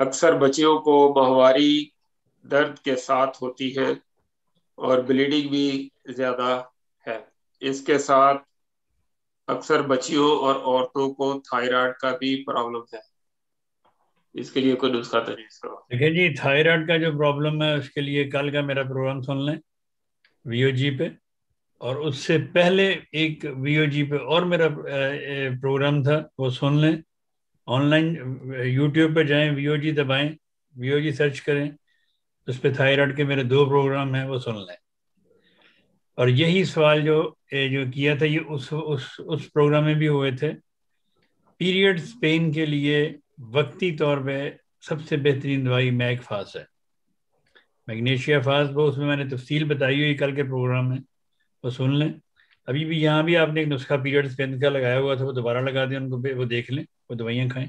اکثر بچیوں کو ماہواری درد کے ساتھ ہوتی ہے اور بلیڈنگ بھی زیادہ ہے۔ اس کے ساتھ اکثر بچیوں اور عورتوں کو تھائرائڈ کا بھی پرابلم ہے۔ اس کے لیے کوئی نسخہ تجویز کرو۔ دیکھیں جی، تھائرائڈ کا جو پرابلم ہے اس کے لیے کل کا میرا پروگرام سن لیں وی او جی پہ، اور اس سے پہلے ایک وی او جی پہ اور میرا پروگرام تھا، وہ سن لیں۔ آن لائن یوٹیوب پہ جائیں، وی او جی دبائیں، وی او جی سرچ کریں، اس پہ تھائرائڈ کے میرے 2 پروگرام ہیں، وہ سن لیں۔ اور یہی سوال جو کیا تھا یہ اس پروگرام میں بھی ہوئے تھے۔ پیریڈز پین کے لیے وقتی طور پہ سب سے بہترین دوائی میک فاس ہے، میگنیشیا فاس، وہ اس میں میں نے تفصیل بتائی ہوئی کل کے پروگرام میں، وہ سن لیں۔ ابھی بھی یہاں بھی آپ نے ایک نسخہ پیریڈز پین کا لگایا ہوا تھا، وہ دوبارہ لگا دیں ان کو، وہ دیکھ لیں، وہ دوائیاں کھائیں۔